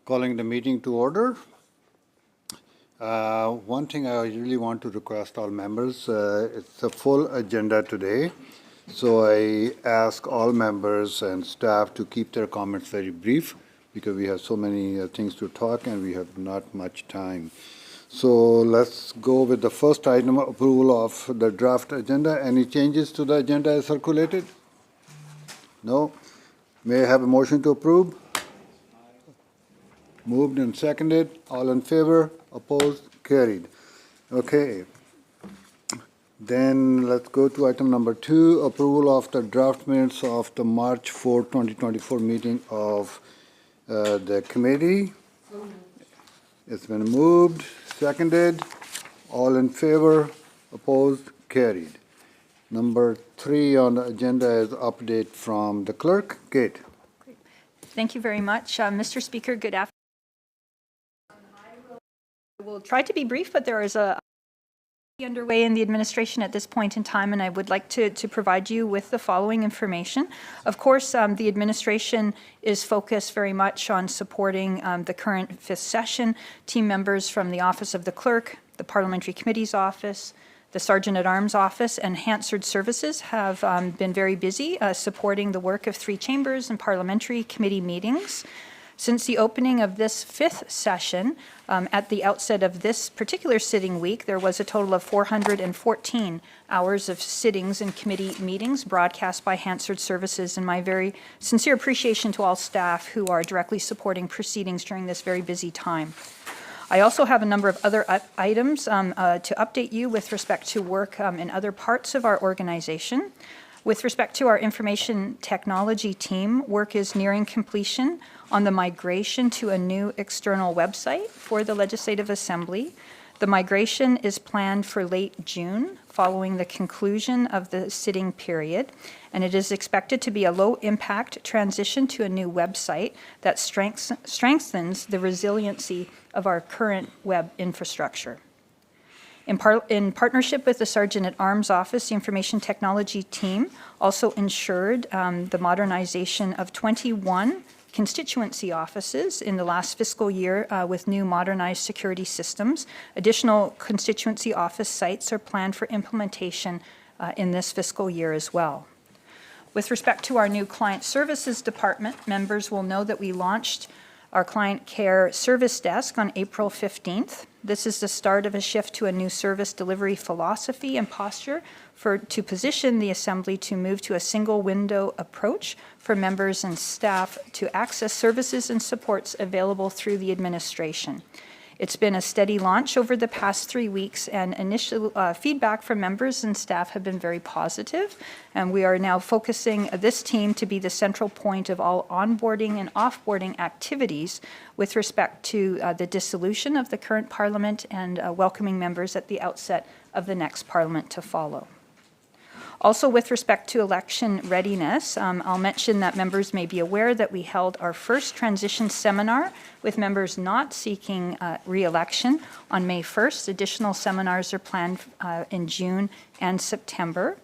Calling the meeting to order. One thing I really want to request all members, it's a full agenda today. So I ask all members and staff to keep their comments very brief because we have so many things to talk and we have not much time. So let's go with the first item, approval of the draft agenda. Any changes to the agenda as circulated? No? May I have a motion to approve? Moved and seconded. All in favor? Opposed? Carried. Okay. Then let's go to item number 2, approval of the draft minutes of the March 4, 2024 meeting of the committee. It's been moved, seconded. All in favor? Opposed? Carried. Number 3 on the agenda is update from the clerk. Kate. Great. Thank you very much. Mr. Speaker, good afternoon. I will try to be brief, but there is a underway in the administration at this point in time, and I would like to provide you with the following information. Of course, the administration is focused very much on supporting the current 5th session. Team members from the Office of the Clerk, the Parliamentary Committee's Office, the Sergeant-at-Arms Office, and Hansard Services have been very busy supporting the work of 3 chambers and parliamentary committee meetings. Since the opening of this 5th session, at the outset of this particular sitting week, there was a total of 414 hours of sittings and committee meetings broadcast by Hansard Services, and my very sincere appreciation to all staff who are directly supporting proceedings during this very busy time. I also have a number of other items to update you with respect to work in other parts of our organization. With respect to our information technology team, work is nearing completion on the migration to a new external website for the Legislative Assembly. The migration is planned for late June, following the conclusion of the sitting period, and it is expected to be a low-impact transition to a new website that strengthens the resiliency of our current web infrastructure. In partnership with the Sergeant-at-Arms Office, the Information Technology team also ensured the modernization of 21 constituency offices in the last fiscal year with new modernized security systems. Additional constituency office sites are planned for implementation in this fiscal year as well. With respect to our new Client Services Department, members will know that we launched our Client Care Service Desk on April 15th. This is the start of a shift to a new service delivery philosophy and posture to position the Assembly to move to a single window approach for members and staff to access services and supports available through the administration. It's been a steady launch over the past 3 weeks, and initial feedback from members and staff have been very positive. And we are now focusing this team to be the central point of all onboarding and offboarding activities with respect to the dissolution of the current Parliament and welcoming members at the outset of the next Parliament to follow. Also, with respect to election readiness, I'll mention that members may be aware that we held our first transition seminar with members not seeking re-election on May 1st. Additional seminars are planned in June and September.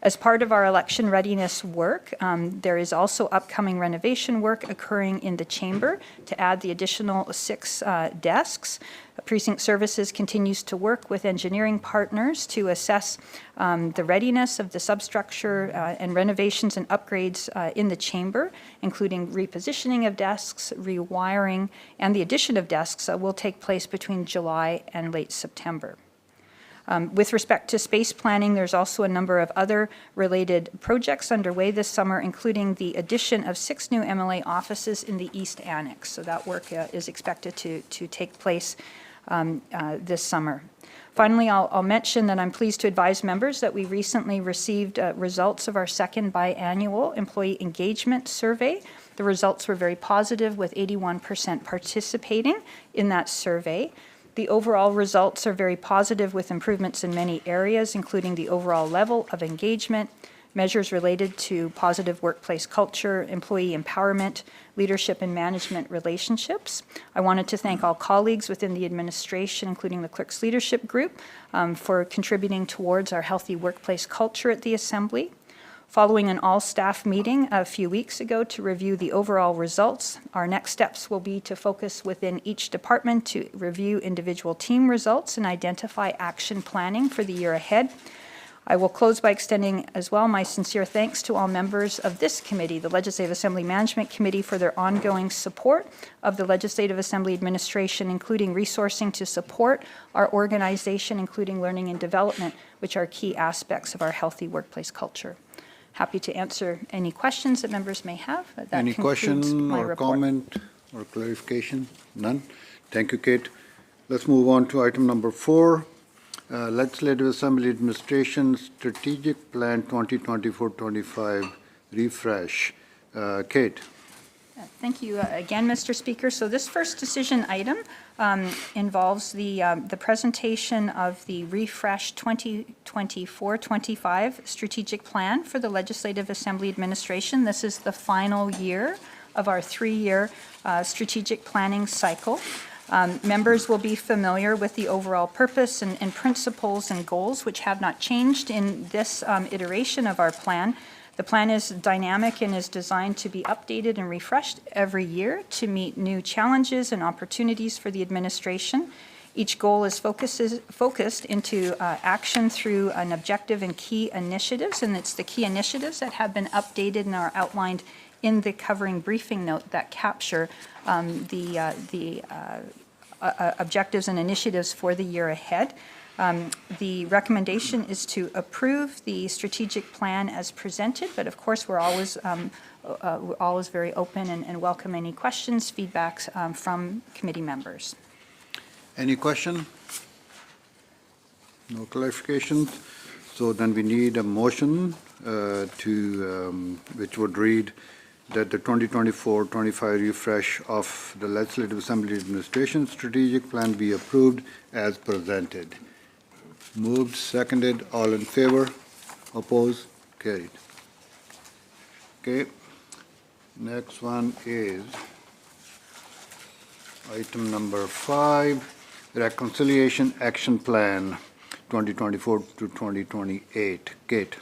As part of our election readiness work, there is also upcoming renovation work occurring in the chamber to add the additional 6 desks. Precinct Services continues to work with engineering partners to assess the readiness of the substructure and renovations and upgrades in the chamber, including repositioning of desks, rewiring, and the addition of desks will take place between July and late September. With respect to space planning, there's also a number of other related projects underway this summer, including the addition of 6 new MLA offices in the East Annex. So that work is expected to take place this summer. Finally, I'll mention that I'm pleased to advise members that we recently received results of our second biannual employee engagement survey. The results were very positive, with 81% participating in that survey. The overall results are very positive, with improvements in many areas, including the overall level of engagement, measures related to positive workplace culture, employee empowerment, leadership and management relationships. I wanted to thank all colleagues within the administration, including the Clerks Leadership Group, for contributing towards our healthy workplace culture at the Assembly. Following an all-staff meeting a few weeks ago to review the overall results, our next steps will be to focus within each department to review individual team results and identify action planning for the year ahead. I will close by extending as well my sincere thanks to all members of this committee, the Legislative Assembly Management Committee, for their ongoing support of the Legislative Assembly Administration, including resourcing to support our organization, including learning and development, which are key aspects of our healthy workplace culture. Happy to answer any questions that members may have. That Any concludes question my or report. comment or clarification? None? Thank you, Kate. Let's move on to item number 4. Legislative Assembly Administration Strategic Plan 2024-25 refresh. Kate. Thank you again, Mr. Speaker. So this first decision item involves the presentation of the refreshed 2024-25 strategic plan for the Legislative Assembly Administration. This is the final year of our 3-year strategic planning cycle. Members will be familiar with the overall purpose and principles and goals, which have not changed in this iteration of our plan. The plan is dynamic and is designed to be updated and refreshed every year to meet new challenges and opportunities for the administration. Each goal is focused into action through an objective and key initiatives, and it's the key initiatives that have been updated and are outlined in the covering briefing note that capture the objectives and initiatives for the year ahead. The recommendation is to approve the strategic plan as presented, but of course we're always very open and welcome any questions, feedbacks from committee members. Any question? No clarifications? So then we need a motion which would read that the 2024-25 refresh of the Legislative Assembly Administration Strategic Plan be approved as presented. Moved, seconded, all in favor? Opposed? Carried. Okay. Next one is item number 5, Reconciliation Action Plan 2024 to 2028. Kate.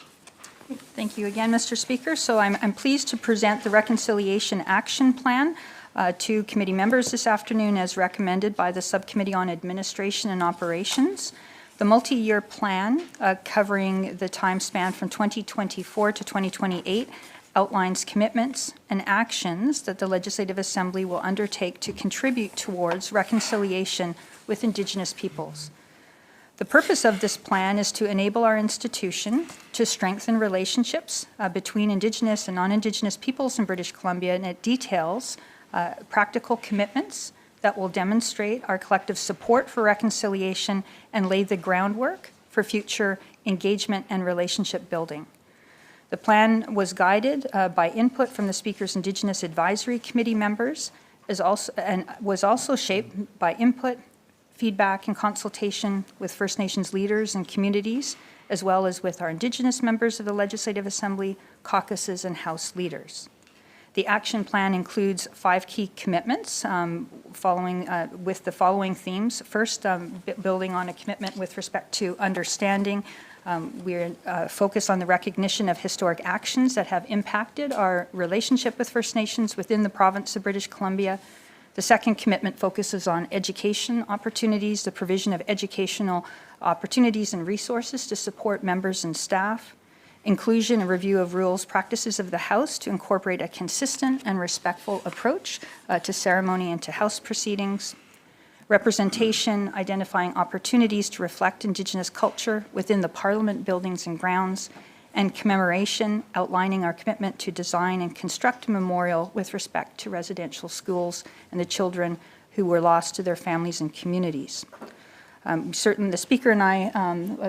Thank you again, Mr. Speaker. So I'm pleased to present the Reconciliation Action Plan to committee members this afternoon as recommended by the Subcommittee on Administration and Operations. The multi-year plan covering the time span from 2024 to 2028 outlines commitments and actions that the Legislative Assembly will undertake to contribute towards reconciliation with Indigenous peoples. The purpose of this plan is to enable our institution to strengthen relationships between Indigenous and non-Indigenous peoples in British Columbia, and it details practical commitments that will demonstrate our collective support for reconciliation and lay the groundwork for future engagement and relationship building. The plan was guided by input from the Speaker's Indigenous Advisory Committee members, and was also shaped by input, feedback, and consultation with First Nations leaders and communities, as well as with our Indigenous members of the Legislative Assembly, caucuses, and House leaders. The action plan includes 5 key commitments with the following themes. First, building on a commitment with respect to understanding. We're focused on the recognition of historic actions that have impacted our relationship with First Nations within the province of British Columbia. The second commitment focuses on education opportunities, the provision of educational opportunities and resources to support members and staff, inclusion and review of rules, practices of the House to incorporate a consistent and respectful approach to ceremony and to House proceedings, representation, identifying opportunities to reflect Indigenous culture within the Parliament buildings and grounds, and commemoration, outlining our commitment to design and construct a memorial with respect to residential schools and the children who were lost to their families and communities. Certainly, the Speaker and I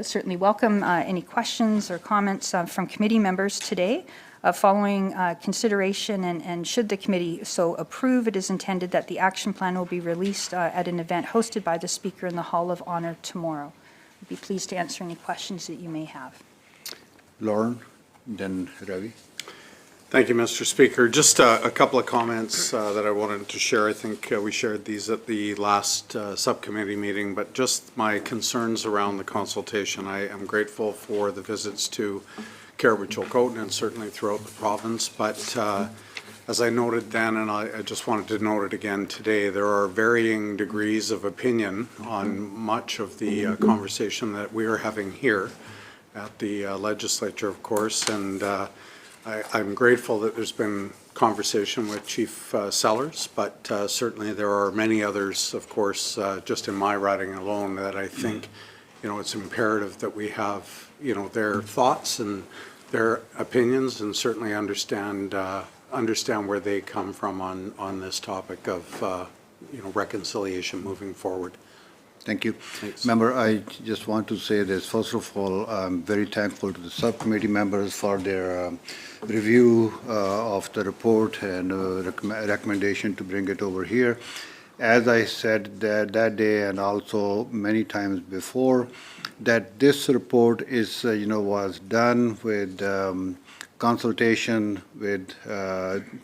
certainly welcome any questions or comments from committee members today. Following consideration and should the committee so approve, it is intended that the action plan will be released at an event hosted by the Speaker in the Hall of Honor tomorrow. I'd be pleased to answer any questions that you may have. Lauren, then Ravi. Thank you, Mr. Speaker. Just a couple of comments that I wanted to share. I think we shared these at the last subcommittee meeting, but just my concerns around the consultation. I am grateful for the visits to Carrick-Chilcotin and certainly throughout the province. But as I noted then, and I just wanted to note it again today, there are varying degrees of opinion on much of the conversation that we are having here at the legislature, of course. And I'm grateful that there's been conversation with Chief Sellers, but certainly there are many others, of course, just in my riding alone, that I think, it's imperative that we have, their thoughts and their opinions, and certainly understand where they come from on this topic of, reconciliation moving forward. Thank you. Thanks. Member, I just want to say this. First of all, I'm very thankful to the subcommittee members for their review of the report and recommendation to bring it over here. As I said that day and also many times before, that this report is, was done with consultation with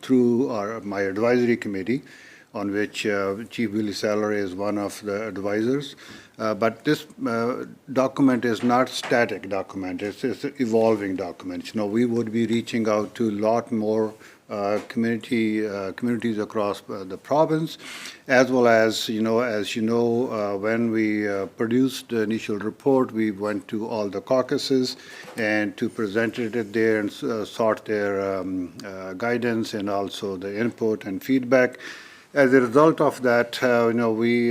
through my advisory committee, on which Chief Willie Seller is one of the advisors. But this document is not static document, it's an evolving document. We would be reaching out to a lot more communities across the province, as well as, when we produced the initial report, we went to all the caucuses and to presented it there and sought their guidance and also the input and feedback. As a result of that, we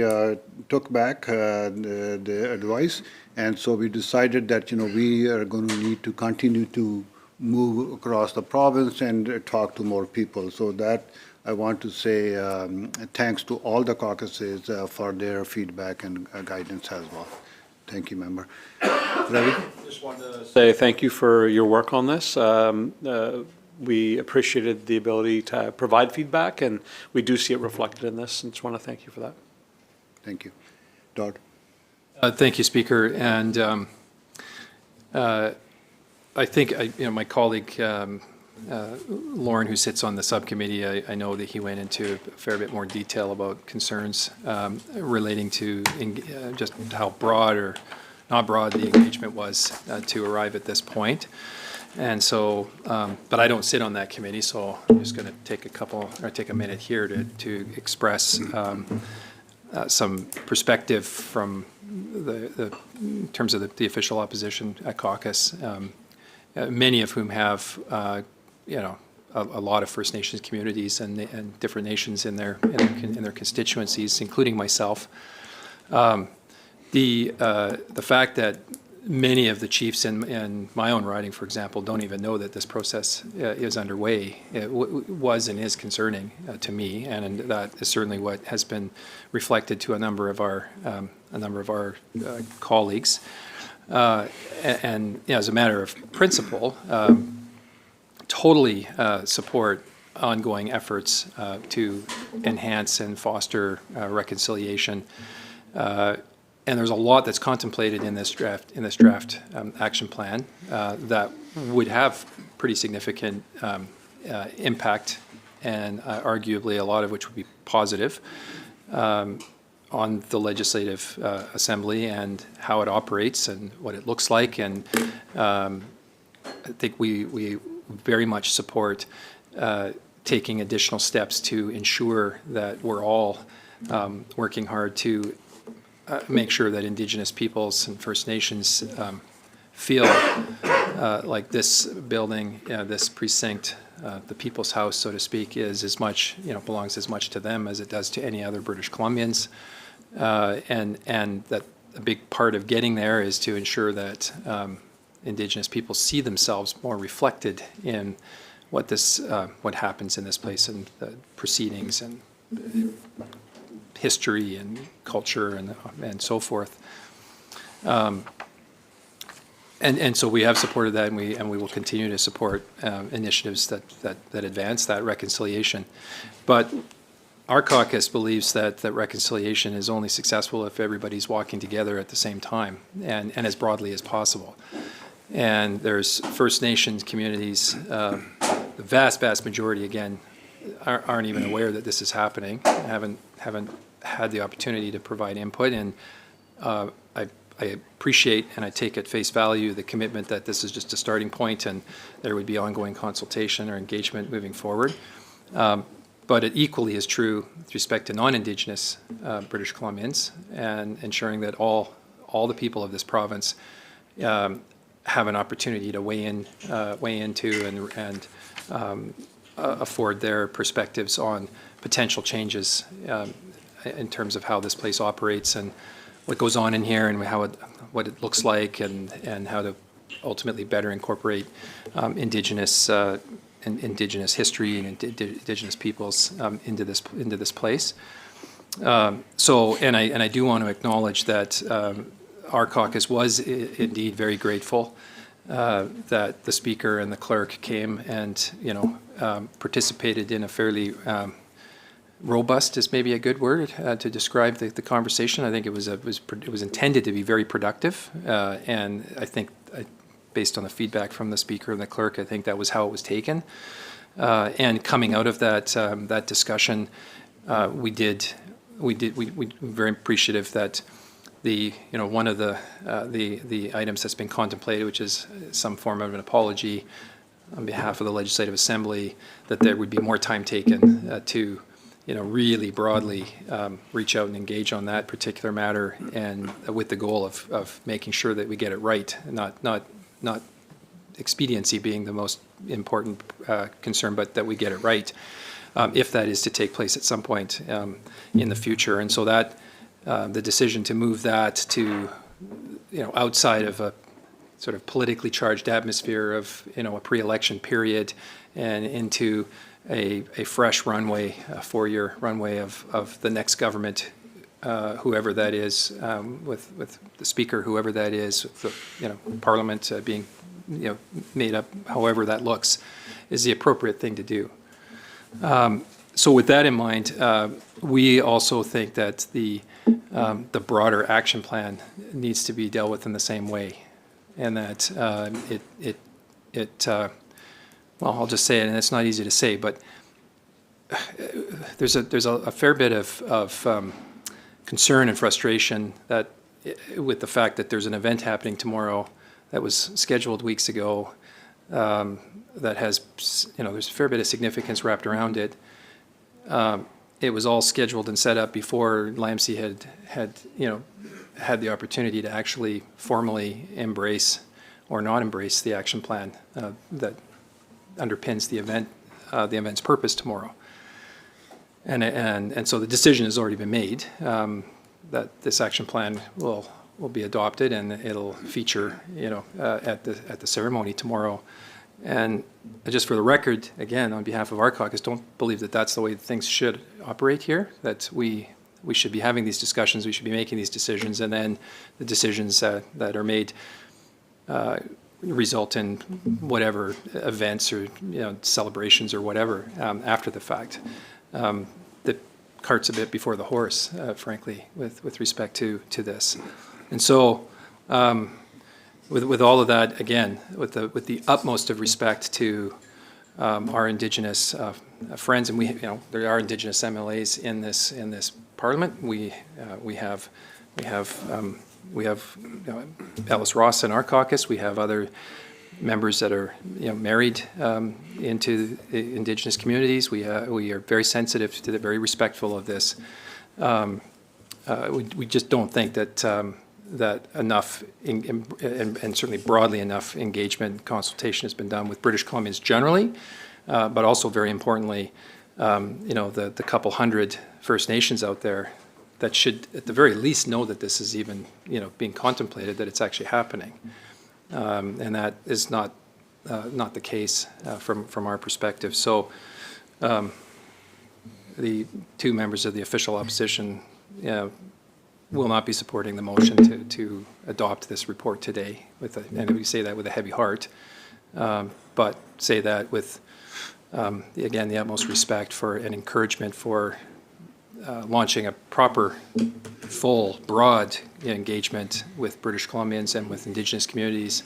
took back the advice, and so we decided that, we are going to need to continue to move across the province and talk to more people. So that I want to say thanks to all the caucuses for their feedback and guidance as well. Thank you, Member. Ravi? Just wanted to say thank you for your work on this. We appreciated the ability to provide feedback, and we do see it reflected in this, and just want to thank you for that. Thank you. Dodd? Thank you, Speaker. And I think, my colleague, Lauren, who sits on the subcommittee, I know that he went into a fair bit more detail about concerns relating to just how broad or not broad the engagement was to arrive at this point. And so, but I don't sit on that committee, so I'm just going to take a minute here to express some perspective from in terms of the official opposition caucus, many of whom have, a lot of First Nations communities and different nations in their constituencies, including myself. The fact that many of the chiefs in my own riding, for example, don't even know that this process is underway. It was and is concerning to me, and that is certainly what has been reflected to a number of our colleagues. And as a matter of principle, totally support ongoing efforts to enhance and foster reconciliation. And there's a lot that's contemplated in this draft action plan that would have pretty significant impact, and arguably a lot of which would be positive on the Legislative Assembly and how it operates and what it looks like. And I think we very much support taking additional steps to ensure that we're all working hard to make sure that Indigenous peoples and First Nations feel like this building, this precinct, the People's House, so to speak, is as much, belongs as much to them as it does to any other British Columbians, and that a big part of getting there is to ensure that Indigenous people see themselves more reflected in what happens in this place and the proceedings and history and culture and so forth. And so we have supported that, and we will continue to support initiatives that advance that reconciliation. But our caucus believes that reconciliation is only successful if everybody's walking together at the same time and as broadly as possible. And there's First Nations communities, the vast majority, again, aren't even aware that this is happening, haven't had the opportunity to provide input, and I I appreciate and I take at face value the commitment that this is just a starting point and there would be ongoing consultation or engagement moving forward. But it equally is true with respect to non-Indigenous British Columbians and ensuring that all the people of this province have an opportunity to weigh into and afford their perspectives on potential changes in terms of how this place operates and what goes on in here and what it looks like and how to ultimately better incorporate Indigenous history and Indigenous peoples into this place. And I do want to acknowledge that our caucus was indeed very grateful that the Speaker and the Clerk came and participated in a fairly robust is maybe a good word to describe the conversation. I think it was intended to be very productive, and I think based on the feedback from the Speaker and the Clerk, I think that was how it was taken. And coming out of that discussion, we were very appreciative that one of the items that's been contemplated, which is some form of an apology on behalf of the Legislative Assembly, that there would be more time taken to really broadly reach out and engage on that particular matter, and with the goal of making sure that we get it right, not expediency being the most important concern, but that we get it right, if that is to take place at some point in the future. And so that the decision to move that to outside of a sort of politically charged atmosphere of a pre-election period and into a fresh runway, a 4-year runway of the next government, whoever that is, with the Speaker, whoever that is, with the Parliament being made up, however that looks, is the appropriate thing to do. So with that in mind, we also think that the broader action plan needs to be dealt with in the same way, and that well, I'll just say it, and it's not easy to say, but there's a fair bit of concern and frustration that with the fact that there's an event happening tomorrow that was scheduled weeks ago, that has, there's a fair bit of significance wrapped around it. It was all scheduled and set up before LAMC had the opportunity to actually formally embrace or not embrace the action plan that underpins the event's purpose tomorrow. And so the decision has already been made that this action plan will be adopted and it'll feature at the ceremony tomorrow. And just for the record, again, on behalf of our caucus, don't believe that that's the way things should operate here, that we should be having these discussions, we should be making these decisions, and then the decisions that are made result in whatever events or celebrations or whatever after the fact. The cart's a bit before the horse, frankly, with respect to this. And so with all of that, again, with the utmost of respect to our Indigenous friends, and there are Indigenous MLAs in this Parliament. We have Alice Ross in our caucus. We have other members that are married into the Indigenous communities. We are very sensitive to very respectful of this. We just don't think that enough and certainly broadly enough engagement consultation has been done with British Columbians generally, but also very importantly, the couple hundred First Nations out there that should at the very least know that this is even being contemplated, that it's actually happening, and that is not the case from our perspective. So the two members of the official opposition will not be supporting the motion to adopt this report today, and we say that with a heavy heart, but say that with, again, the utmost respect for and encouragement for launching a proper, full, broad engagement with British Columbians and with Indigenous communities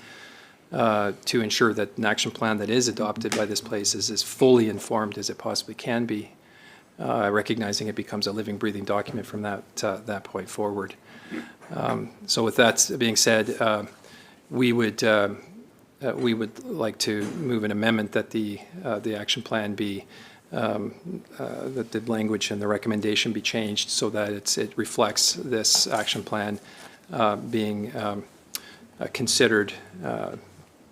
to ensure that an action plan that is adopted by this place is as fully informed as it possibly can be, recognizing it becomes a living, breathing document from that point forward. So with that being said, we would like to move an amendment that the action plan be, that the language and the recommendation be changed so that it reflects this action plan being considered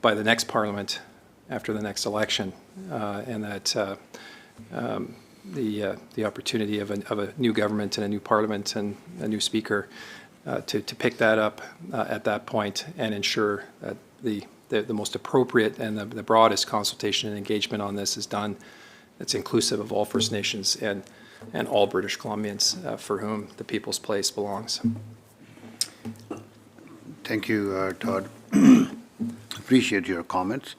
by the next Parliament after the next election, and that the opportunity of a new government and a new Parliament and a new Speaker to pick that up at that point and ensure that the most appropriate and the broadest consultation and engagement on this is done. That's inclusive of all First Nations and all British Columbians for whom the People's Place belongs. Thank you, Todd. Appreciate your comments.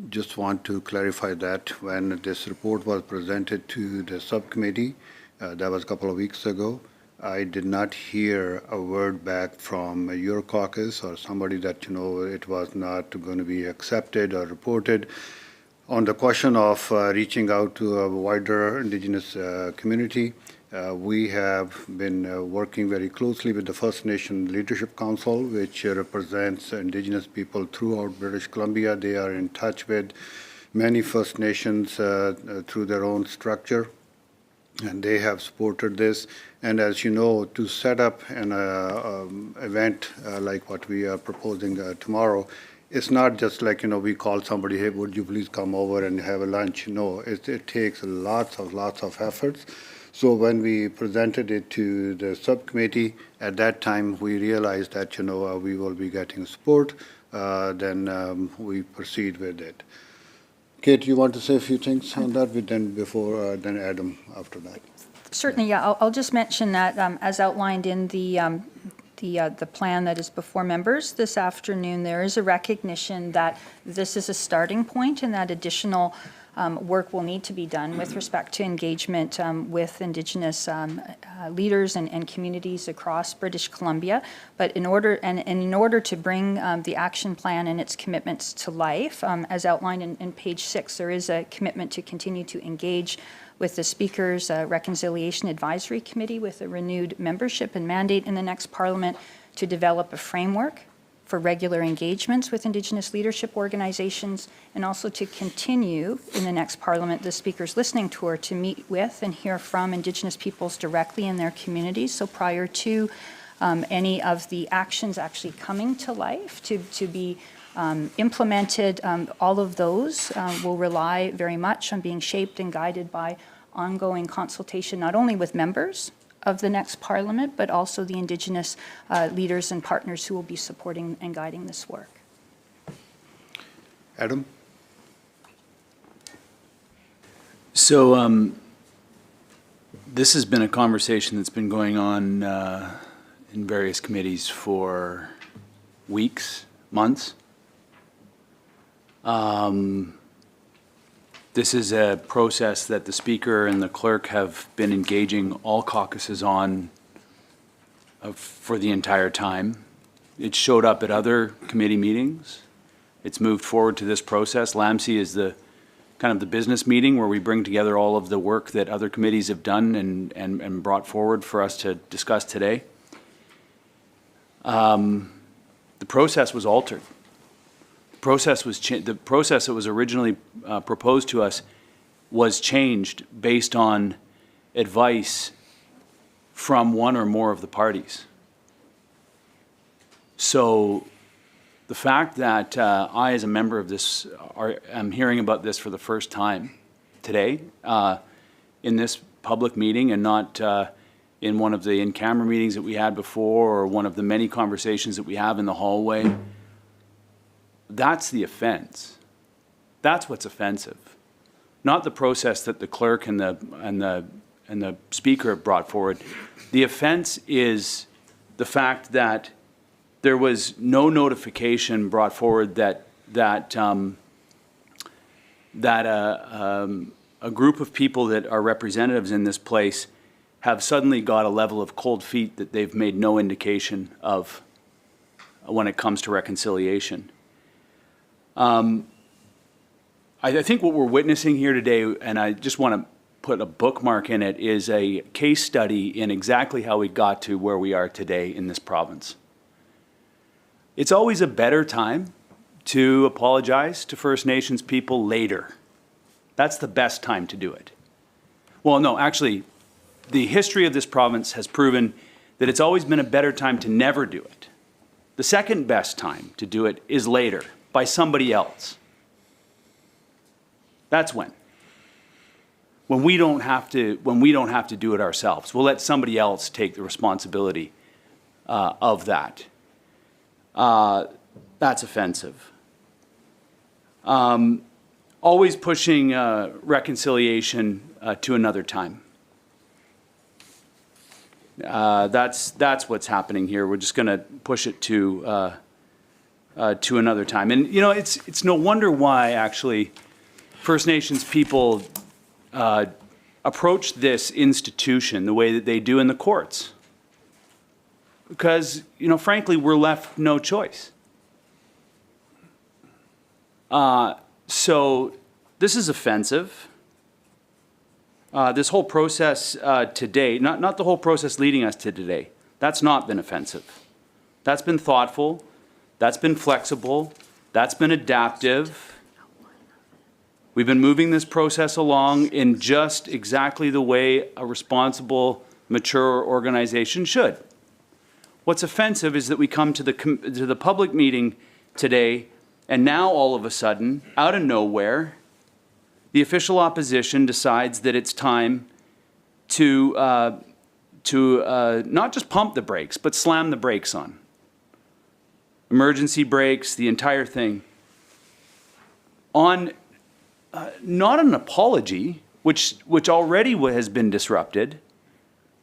Just want to clarify that when this report was presented to the subcommittee, that was a couple of weeks ago, I did not hear a word back from your caucus or somebody that, it was not going to be accepted or reported. On the question of reaching out to a wider Indigenous community, we have been working very closely with the First Nation Leadership Council, which represents Indigenous people throughout British Columbia. They are in touch with many First Nations through their own structure, and they have supported this. And as you know, to set up an event like what we are proposing tomorrow, it's not just like, we call somebody, hey, would you please come over and have a lunch? No, it takes lots of efforts. So when we presented it to the subcommittee, at that time we realized that, we will be getting support, then we proceed with it. Kate, you want to say a few things on that? Then Adam after that. Certainly, yeah. I'll just mention that as outlined in the plan that is before members this afternoon, there is a recognition that this is a starting point and that additional work will need to be done with respect to engagement with Indigenous leaders and communities across British Columbia. But in order to bring the action plan and its commitments to life, as outlined in page 6, there is a commitment to continue to engage with the Speaker's Reconciliation Advisory Committee with a renewed membership and mandate in the next Parliament to develop a framework for regular engagements with Indigenous leadership organizations, and also to continue in the next Parliament the Speaker's listening tour to meet with and hear from Indigenous peoples directly in their communities. So prior to any of the actions actually coming to life to be implemented, all of those will rely very much on being shaped and guided by ongoing consultation, not only with members of the next Parliament, but also the Indigenous leaders and partners who will be supporting and guiding this work. Adam? So this has been a conversation that's been going on in various committees for weeks, months. This is a process that the Speaker and the Clerk have been engaging all caucuses on for the entire time. It showed up at other committee meetings. It's moved forward to this process. LAMC is the kind of the business meeting where we bring together all of the work that other committees have done and brought forward for us to discuss today. The process was altered. The process that was originally proposed to us was changed based on advice from one or more of the parties. So the fact that I, as a member of this, am hearing about this for the first time today in this public meeting and not in one of the in-camera meetings that we had before or one of the many conversations that we have in the hallway, that's the offense. That's what's offensive. Not the process that the clerk and the Speaker have brought forward. The offense is the fact that there was no notification brought forward that a group of people that are representatives in this place have suddenly got a level of cold feet that they've made no indication of when it comes to reconciliation. I think what we're witnessing here today, and I just want to put a bookmark in it, is a case study in exactly how we got to where we are today in this province. It's always a better time to apologize to First Nations people later. That's the best time to do it. Well, no, actually, the history of this province has proven that it's always been a better time to never do it. The second best time to do it is later, by somebody else. That's when. When we don't have to do it ourselves. We'll let somebody else take the responsibility of that. That's offensive. Always pushing reconciliation to another time. That's what's happening here. We're just going to push it to another time. And you know, it's no wonder why actually First Nations people approach this institution the way that they do in the courts. Because, you know, frankly, we're left no choice. So this is offensive. This whole process today, not the whole process leading us to today, that's not been offensive. That's been thoughtful. That's been flexible. That's been adaptive. We've been moving this process along in just exactly the way a responsible, mature organization should. What's offensive is that we come to the public meeting today, and now all of a sudden, out of nowhere, the official opposition decides that it's time to not just pump the brakes, but slam the brakes on. Emergency brakes, the entire thing. On not an apology, which already has been disrupted,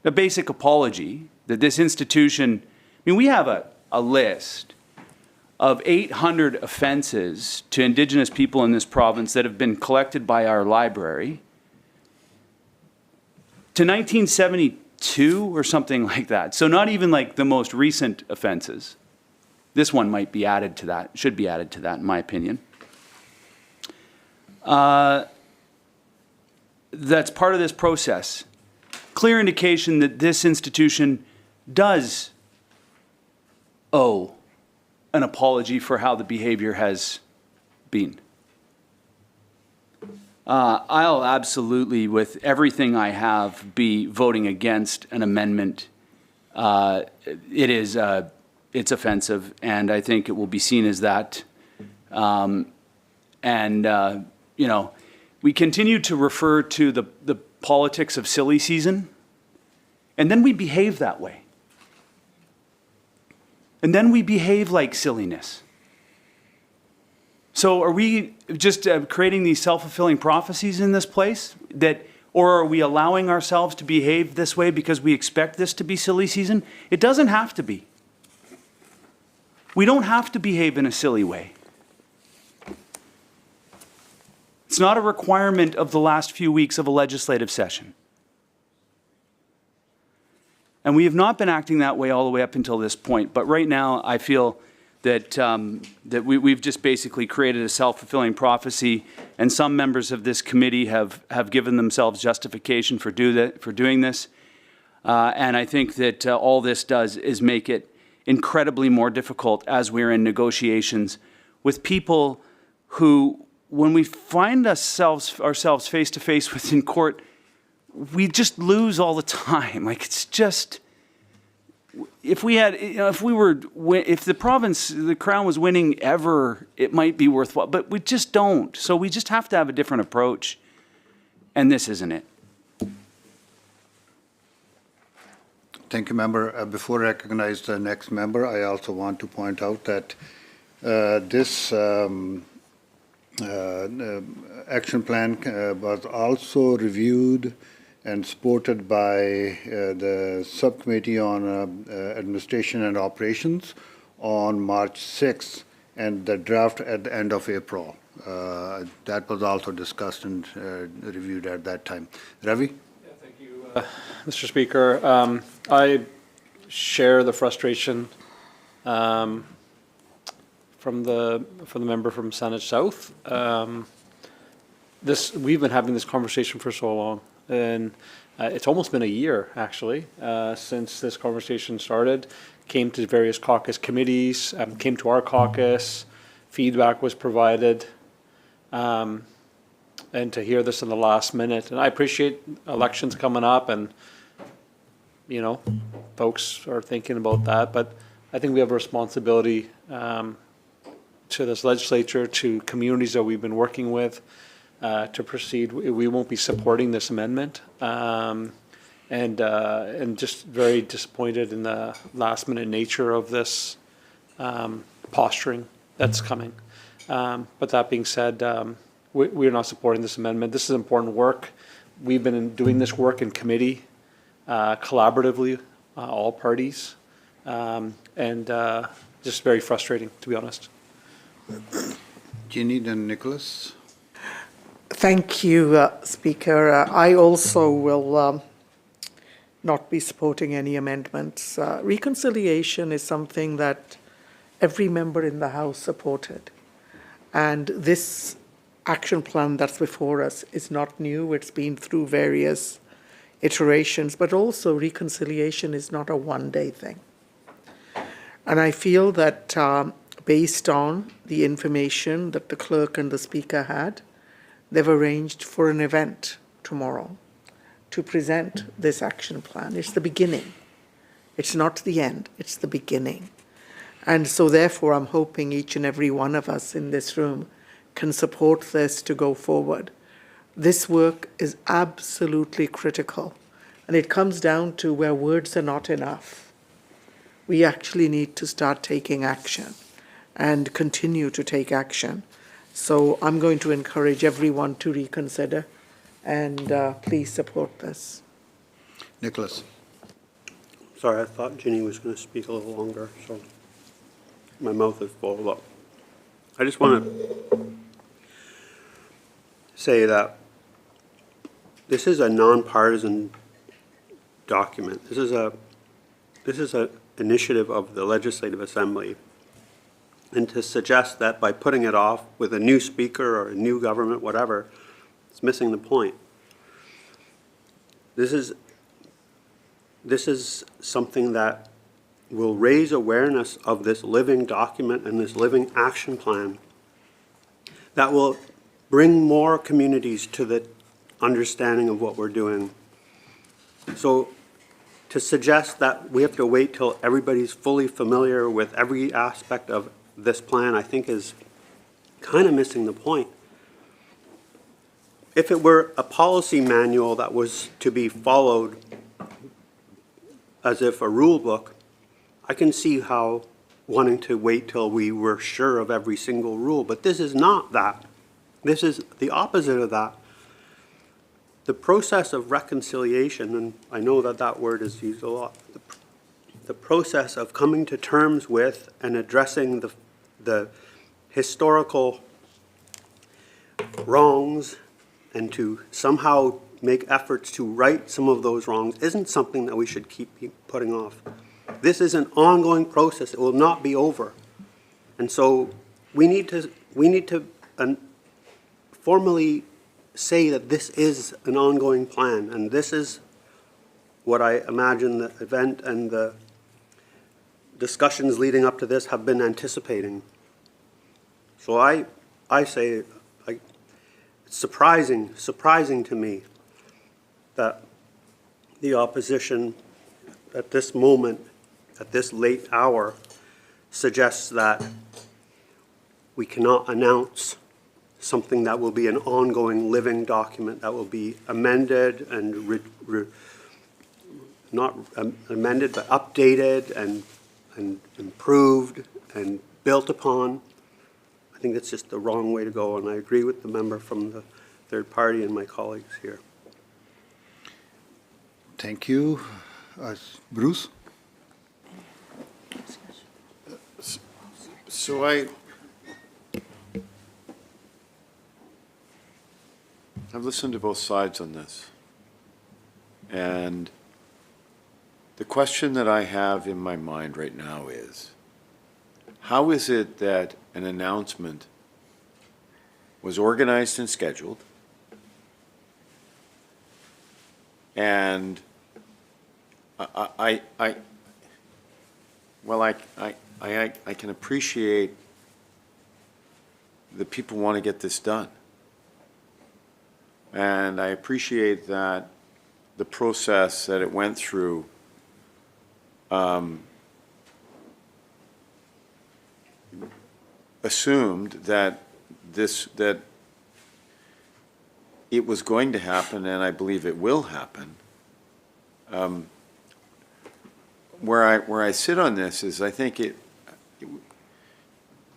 a basic apology that this institution, I mean, we have a list of 800 offenses to Indigenous people in this province that have been collected by our library to 1972 or something like that. So not even like the most recent offenses. This one might be added to that, should be added to that in my opinion. That's part of this process. Clear indication that this institution does owe an apology for how the behavior has been. I'll absolutely, with everything I have, be voting against an amendment. It's offensive, and I think it will be seen as that. You know, we continue to refer to the politics of silly season, and then we behave that way. And then we behave like silliness. So are we just creating these self-fulfilling prophecies in this place? Or are we allowing ourselves to behave this way because we expect this to be silly season? It doesn't have to be. We don't have to behave in a silly way. It's not a requirement of the last few weeks of a legislative session. And we have not been acting that way all the way up until this point. But right now, I feel that, we've just basically created a self-fulfilling prophecy, and some members of this committee have given themselves justification for doing this. And I think that all this does is make it incredibly more difficult as we're in negotiations with people who, when we find ourselves face to face with in court, we just lose all the time. Like, it's just, if the province, the Crown was winning ever, it might be worthwhile, but we just don't. So we just have to have a different approach, and this isn't it. Thank you, member. Before I recognize the next member, I also want to point out that this action plan was also reviewed and supported by the Subcommittee on Administration and Operations on March 6th, and the draft at the end of April. That was also discussed and reviewed at that time. Ravi? Yeah, thank you, Mr. Speaker. I share the frustration from the member from Saanich South. We've been having this conversation for so long. And it's almost been a year, actually, since this conversation started. Came to various caucus committees, came to our caucus, feedback was provided. And to hear this in the last minute, and I appreciate elections coming up and, you know, folks are thinking about that, but I think we have a responsibility to this legislature, to communities that we've been working with, to proceed. We won't be supporting this amendment. And just very disappointed in the last minute nature of this posturing that's coming. But that being said, we're not supporting this amendment. This is important work. We've been doing this work in committee, collaboratively, all parties, and just very frustrating, to be honest. Ginny, then Nicholas. Thank you, Speaker. I also will not be supporting any amendments. Reconciliation is something that every member in the House supported. And this action plan that's before us is not new. It's been through various iterations, but also reconciliation is not a one-day thing. And I feel that based on the information that the clerk and the speaker had, they've arranged for an event tomorrow to present this action plan. It's the beginning. It's not the end, it's the beginning. And so therefore, I'm hoping each and every one of us in this room can support this to go forward. This work is absolutely critical. And it comes down to where words are not enough. We actually need to start taking action and continue to take action. So I'm going to encourage everyone to reconsider and please support this. Nicholas. Sorry, I thought Ginny was going to speak a little longer, so my mouth is full. Up. I just want to say that this is a nonpartisan document. This is a initiative of the Legislative Assembly. And to suggest that by putting it off with a new speaker or a new government, whatever, it's missing the point. This is something that will raise awareness of this living document and this living action plan that will bring more communities to the understanding of what we're doing. So to suggest that we have to wait till everybody's fully familiar with every aspect of this plan, I think is kind of missing the point. If it were a policy manual that was to be followed as if a rule book, I can see how wanting to wait till we were sure of every single rule, but this is not that. This is the opposite of that. The process of reconciliation, and I know that that word is used a lot, the process of coming to terms with and addressing the historical wrongs and to somehow make efforts to right some of those wrongs isn't something that we should keep putting off. This is an ongoing process. It will not be over. And so we need to formally say that this is an ongoing plan, and this is what I imagine the event and the discussions leading up to this have been anticipating. So I say it's surprising to me that the opposition at this moment, at this late hour, suggests that we cannot announce something that will be an ongoing living document that will be amended and not amended, but updated and improved and built upon. I think that's just the wrong way to go, and I agree with the member from the third party and my colleagues here. Thank you. Bruce? So I've listened to both sides on this, and the question that I have in my mind right now is, how is it that an announcement was organized and scheduled, And well, I can appreciate that people want to get this done. And I appreciate that the process that it went through assumed that that it was going to happen, and I believe it will happen. Where I sit on this is I think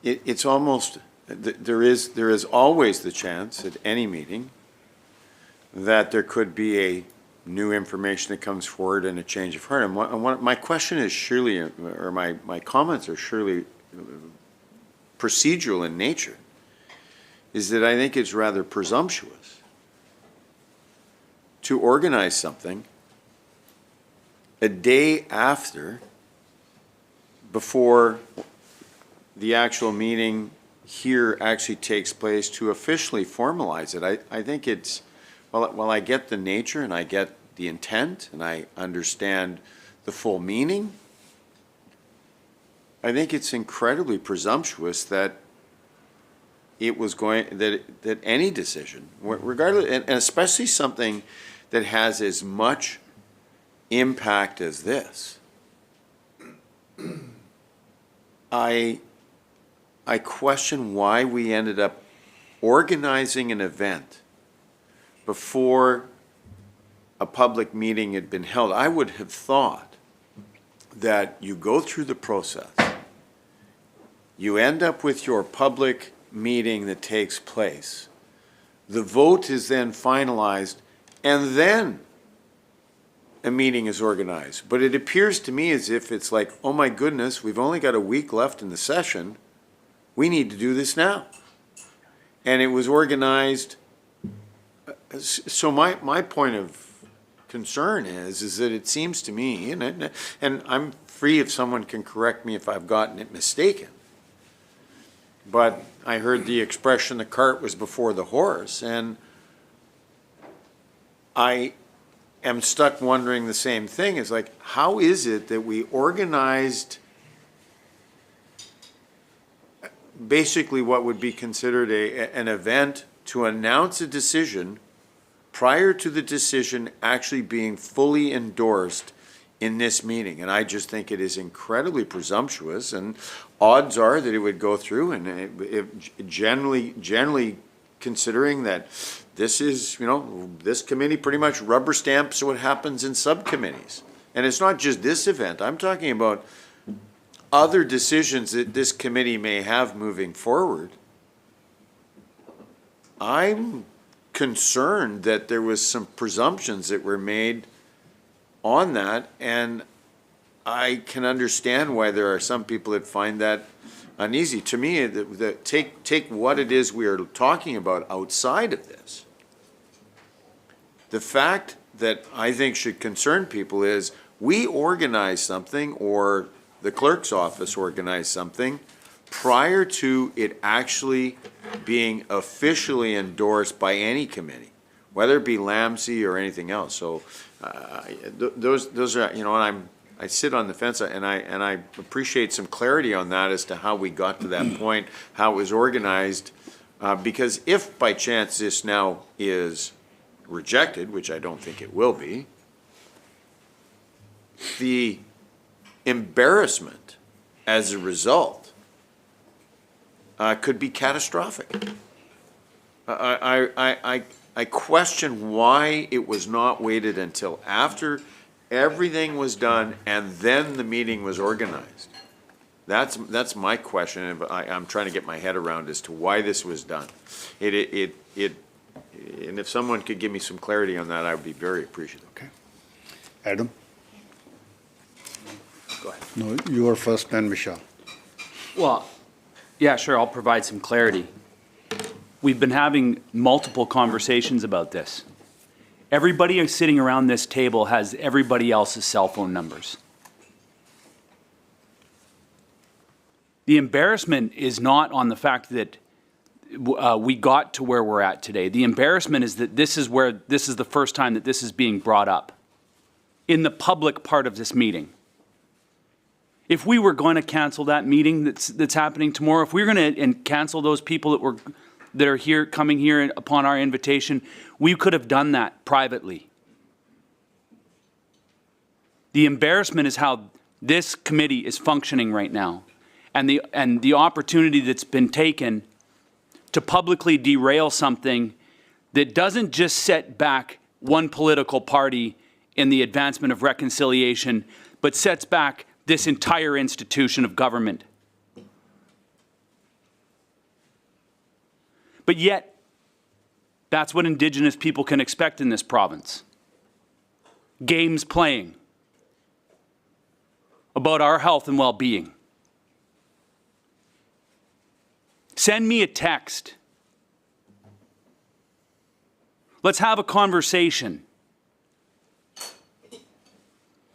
it's almost, there is always the chance at any meeting that there could be a new information that comes forward and a change of heart. And my question is surely, or my comments are surely procedural in nature, is that I think it's rather presumptuous to organize something a day after, before the actual meeting here actually takes place, to officially formalize it. I think it's, while I get the nature and I get the intent and I understand the full meaning, I think it's incredibly presumptuous that it was going, that any decision, regardless, and especially something that has as much impact as this, I question why we ended up organizing an event before a public meeting had been held. I would have thought that you go through the process, you end up with your public meeting that takes place, the vote is then finalized, and then a meeting is organized. But it appears to me as if it's like, oh my goodness, we've only got a week left in the session, we need to do this now. And it was organized. So my point of concern is that it seems to me, and I'm free if someone can correct me if I've gotten it mistaken, but I heard the expression, the cart was before the horse, and I am stuck wondering the same thing. Is like, how is it that we organized basically what would be considered an event to announce a decision prior to the decision actually being fully endorsed in this meeting? And I just think it is incredibly presumptuous, and odds are that it would go through, and generally considering that this is, this committee pretty much rubber stamps what happens in subcommittees. And it's not just this event. I'm talking about other decisions that this committee may have moving forward. I'm concerned that there was some presumptions that were made on that, and I can understand why there are some people that find that uneasy. To me, take what it is we are talking about outside of this. The fact that I think should concern people is we organize something, or the clerk's office organized something, prior to it actually being officially endorsed by any committee, whether it be LAMC or anything else. So those are, and I sit on the fence, and I appreciate some clarity on that as to how we got to that point, how it was organized, because if by chance this now is rejected, which I don't think it will be, the embarrassment as a result could be catastrophic. I question why it was not waited until after everything was done and then the meeting was organized. That's my question, and I'm trying to get my head around as to why this was done. And if someone could give me some clarity on that, I would be very appreciative. Okay. Adam? Go ahead. No, you are first, then Michelle. Well, yeah, sure, I'll provide some clarity. We've been having multiple conversations about this. Everybody sitting around this table has everybody else's cell phone numbers. The embarrassment is not on the fact that we got to where we're at today. The embarrassment is that this is the first time that this is being brought up in the public part of this meeting. If we were going to cancel that meeting that's happening tomorrow, if we were going to cancel those people that are here, coming here upon our invitation, we could have done that privately. The embarrassment is how this committee is functioning right now, and the opportunity that's been taken to publicly derail something that doesn't just set back one political party in the advancement of reconciliation, but sets back this entire institution of government. But yet, that's what Indigenous people can expect in this province. Games playing about our health and well-being. Send me a text. Let's have a conversation.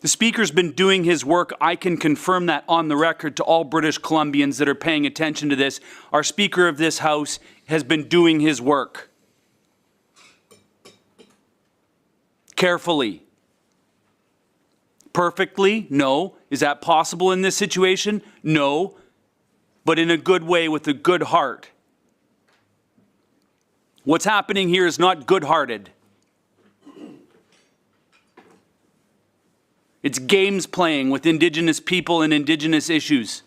The Speaker's been doing his work. I can confirm that on the record to all British Columbians that are paying attention to this. Our Speaker of this House has been doing his work. Carefully. Perfectly? No. Is that possible in this situation? No. But in a good way, with a good heart. What's happening here is not good-hearted. It's games playing with Indigenous people and Indigenous issues.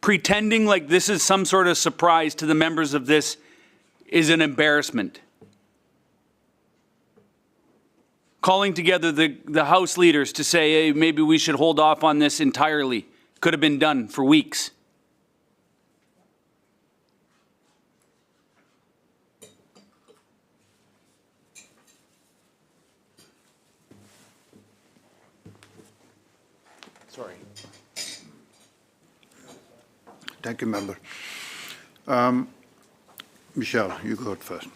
Pretending like this is some sort of surprise to the members of this is an embarrassment. Calling together the House leaders to say, hey, maybe we should hold off on this entirely. Could have been done for weeks. Sorry. Thank you, member. Michelle, you go first.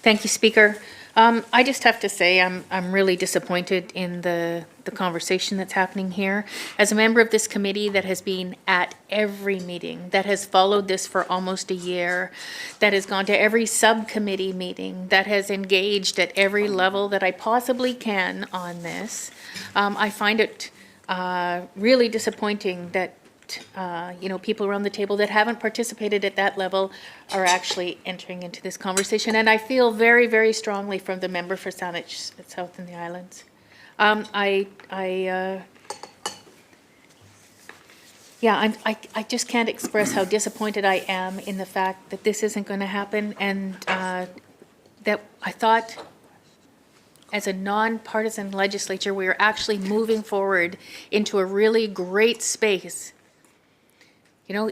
Thank you, Speaker. I just have to say I'm really disappointed in the conversation that's happening here. As a member of this committee that has been at every meeting, that has followed this for almost a year, that has gone to every subcommittee meeting, that has engaged at every level that I possibly can on this, I find it really disappointing that people around the table that haven't participated at that level are actually entering into this conversation. And I feel very, very strongly from the member for Saanich South and the Islands. I just can't express how disappointed I am in the fact that this isn't going to happen, and that I thought as a nonpartisan legislature, we are actually moving forward into a really great space.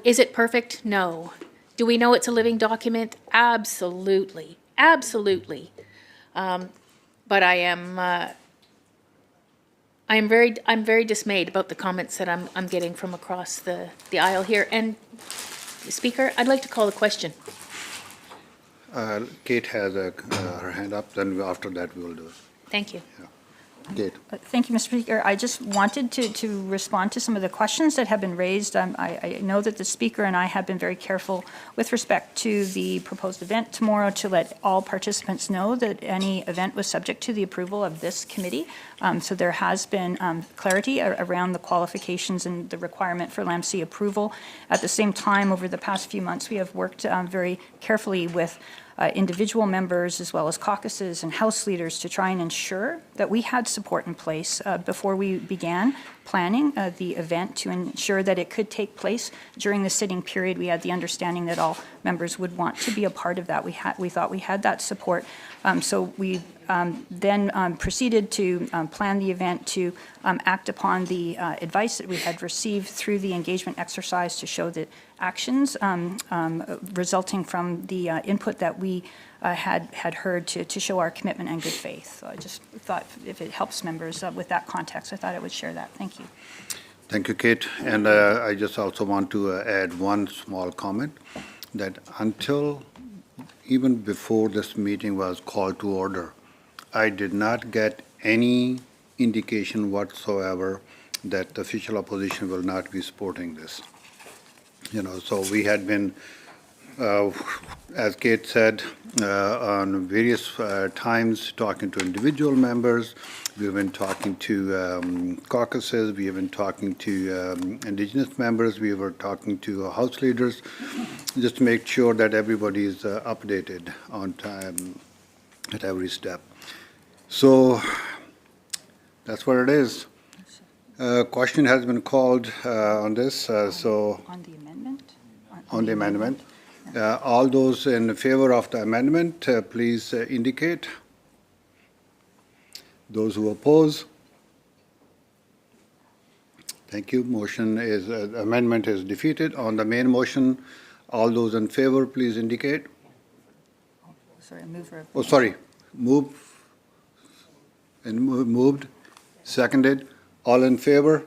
Is it perfect? No. Do we know it's a living document? Absolutely. Absolutely. But I'm very dismayed about the comments that I'm getting from across the aisle here. And Speaker, I'd like to call the question. Kate has her hand up, then after that we will do it. Thank you. Yeah. Kate. Thank you, Mr. Speaker. I just wanted to respond to some of the questions that have been raised. I know that the Speaker and I have been very careful with respect to the proposed event tomorrow to let all participants know that any event was subject to the approval of this committee. So there has been clarity around the qualifications and the requirement for LAMC approval. At the same time, over the past few months, we have worked very carefully with individual members as well as caucuses and House leaders to try and ensure that we had support in place before we began planning the event to ensure that it could take place during the sitting period. We had the understanding that all members would want to be a part of that. We thought we had that support. So we then proceeded to plan the event to act upon the advice that we had received through the engagement exercise to show that actions resulting from the input that we had heard to show our commitment and good faith. So I just thought if it helps members with that context, I thought I would share that. Thank you. Thank you, Kate. And I just also want to add one small comment that until even before this meeting was called to order, I did not get any indication whatsoever that the official opposition will not be supporting this. So we had been, as Kate said, on various times talking to individual members. We've been talking to caucuses. We have been talking to Indigenous members. We were talking to House leaders, just to make sure that everybody is updated on time at every step. So that's what it is. Question has been called on this, so On the amendment? on the amendment. All those in favor of the amendment, please indicate. Those who oppose? Thank you. Motion is, amendment is defeated. On the main motion, all those in favor, please indicate. Sorry, a mover. Oh, sorry. Move. And moved. Seconded. All in favor?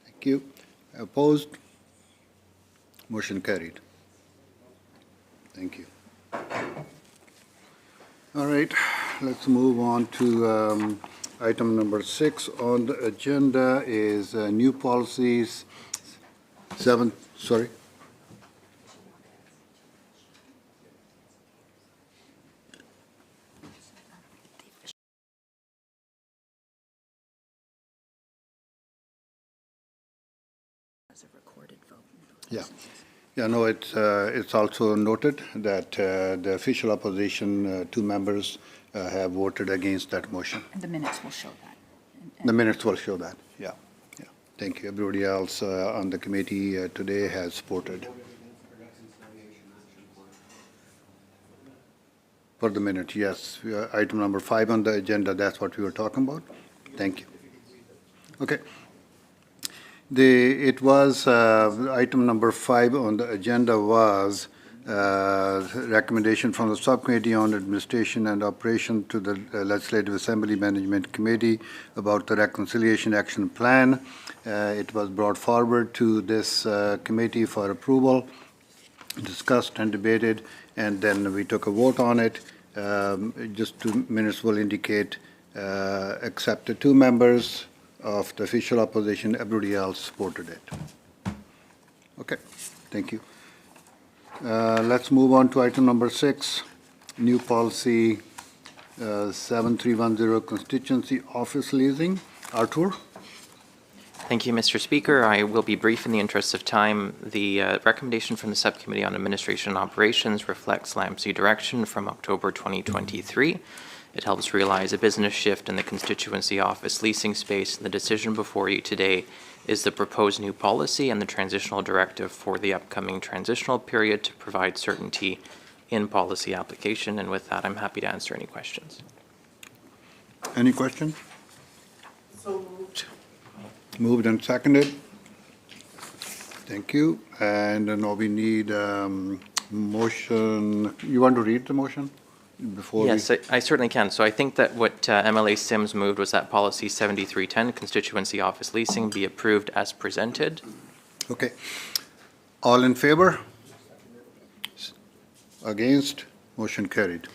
Thank you. Opposed? Motion carried. Thank you. All right, let's move on to item number 6 on the agenda is new policies 7, sorry. Yeah. Yeah, no, it's also noted that the official opposition, 2 members, have voted against that motion. And the minutes will show that. The minutes will show that, yeah. Yeah. Thank you. Everybody else on the committee today has supported. For the minute, yes. Item number 5 on the agenda, that's what we were talking about. Thank you. Okay. It was, item number 5 on the agenda was recommendation from the Subcommittee on Administration and Operation to the Legislative Assembly Management Committee about the Reconciliation Action Plan. It was brought forward to this committee for approval, discussed and debated, and then we took a vote on it. Just 2 minutes will indicate, except the 2 members of the official opposition, everybody else supported it. Okay, thank you. Let's move on to item number 6, new policy 7310, constituency office leasing. Artur? Thank you, Mr. Speaker. I will be brief in the interest of time. The recommendation from the Subcommittee on Administration and Operations reflects LAMC direction from October 2023. It helps realize a business shift in the constituency office leasing space. The decision before you today is the proposed new policy and the transitional directive for the upcoming transitional period to provide certainty in policy application. And with that, I'm happy to answer any questions. Any question? So moved. Moved and seconded. Thank you. And now we need motion. You want to read the motion? Yes, I certainly can. So I think that what MLA Sims moved was that policy 7310, constituency office leasing, be approved as presented. Okay. All in favor? Against? Motion carried.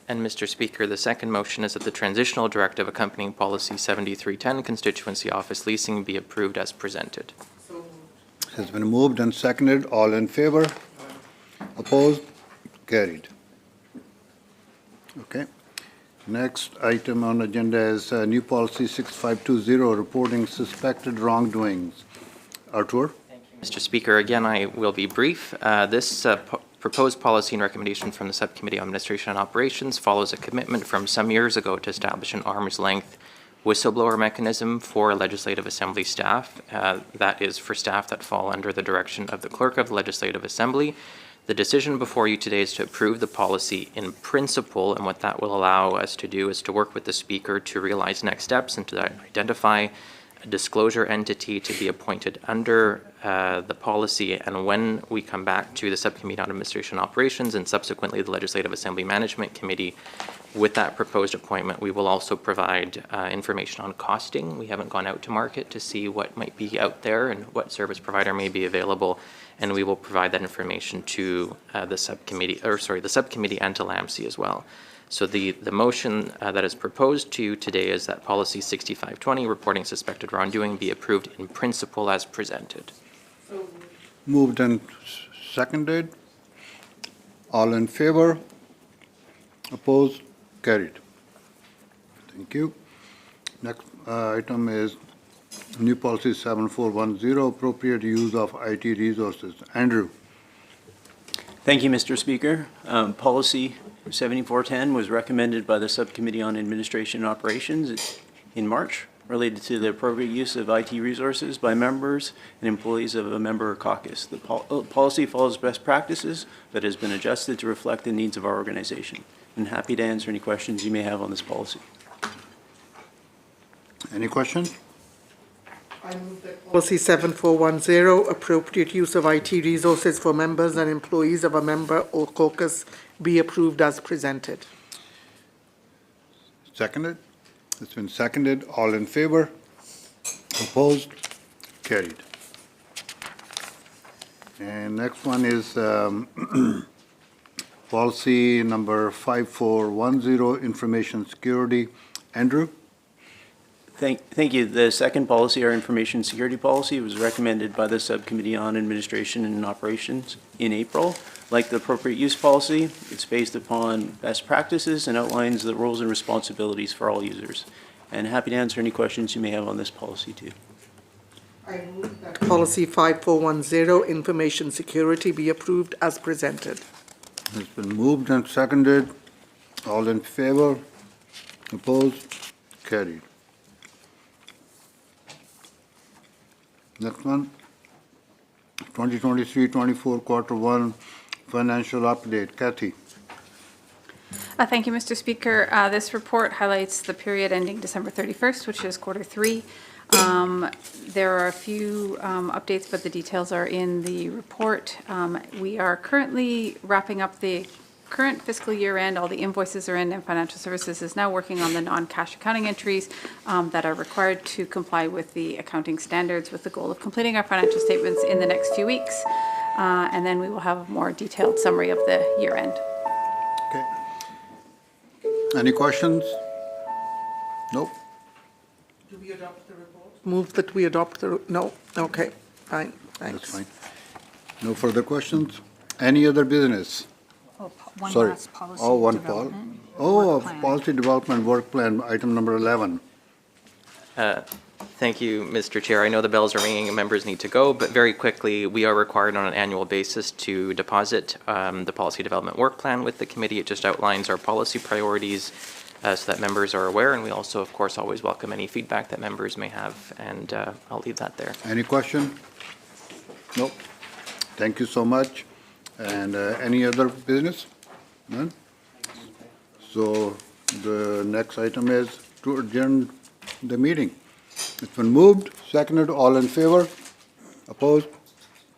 And Mr. Speaker, the second motion is that the transitional directive accompanying policy 7310, constituency office leasing, be approved as presented. Has been moved and seconded. All in favor? Opposed? Carried. Okay. Next item on agenda is new policy 6520, reporting suspected wrongdoings. Artur? Mr. Speaker, again, I will be brief. This proposed policy and recommendation from the Subcommittee on Administration and Operations follows a commitment from some years ago to establish an arm's length whistleblower mechanism for Legislative Assembly staff. That is for staff that fall under the direction of the Clerk of the Legislative Assembly. The decision before you today is to approve the policy in principle, and what that will allow us to do is to work with the Speaker to realize next steps and to identify a disclosure entity to be appointed under the policy. And when we come back to the Subcommittee on Administration and Operations and subsequently the Legislative Assembly Management Committee, with that proposed appointment, we will also provide information on costing. We haven't gone out to market to see what might be out there and what service provider may be available, and we will provide that information to the subcommittee and to LAMC as well. So the motion that is proposed to you today is that policy 6520, reporting suspected wrongdoing, be approved in principle as presented. Moved and seconded. All in favor? Opposed? Carried. Thank you. Next item is new policy 7410, appropriate use of IT resources. Andrew. Thank you, Mr. Speaker. Policy 7410 was recommended by the Subcommittee on Administration and Operations in March, related to the appropriate use of IT resources by members and employees of a member caucus. The policy follows best practices, but has been adjusted to reflect the needs of our organization. I'm happy to answer any questions you may have on this policy. Any questions? I move that policy 7410, appropriate use of IT resources for members and employees of a member or caucus, be approved as presented. Seconded? It's been seconded. All in favor? Opposed? Carried. And next one is policy number 5410, information security. Andrew? Thank you. The second policy, our information security policy, was recommended by the Subcommittee on Administration and Operations in April. Like the appropriate use policy, it's based upon best practices and outlines the roles and responsibilities for all users. And happy to answer any questions you may have on this policy too. I move that policy 5410, information security, be approved as presented. It's been moved and seconded. All in favor? Opposed? Carried. Next one, 2023-24 Quarter 1 Financial Update. Kathy. Thank you, Mr. Speaker. This report highlights the period ending December 31st, which is quarter 3. There are a few updates, but the details are in the report. We are currently wrapping up the current fiscal year end. All the invoices are in, and financial services is now working on the non-cash accounting entries that are required to comply with the accounting standards, with the goal of completing our financial statements in the next few weeks. And then we will have a more detailed summary of the year end. Okay. Any questions? Nope. Do we adopt the report? Move that we adopt the, no? Okay, fine, thanks. That's fine. No further questions? Any other business? Oh, one Sorry. last policy Oh, one development. Oh, Work plan. policy development work plan, item number 11. Thank you, Mr. Chair. I know the bells are ringing and members need to go, but very quickly, we are required on an annual basis to deposit the policy development work plan with the committee. It just outlines our policy priorities so that members are aware, and we also, of course, always welcome any feedback that members may have, and I'll leave that there. Any question? Nope. Thank you so much. And any other business? None? So the next item is to adjourn the meeting. It's been moved, seconded, all in favor? Opposed?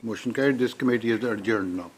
Motion carried. This committee is adjourned now.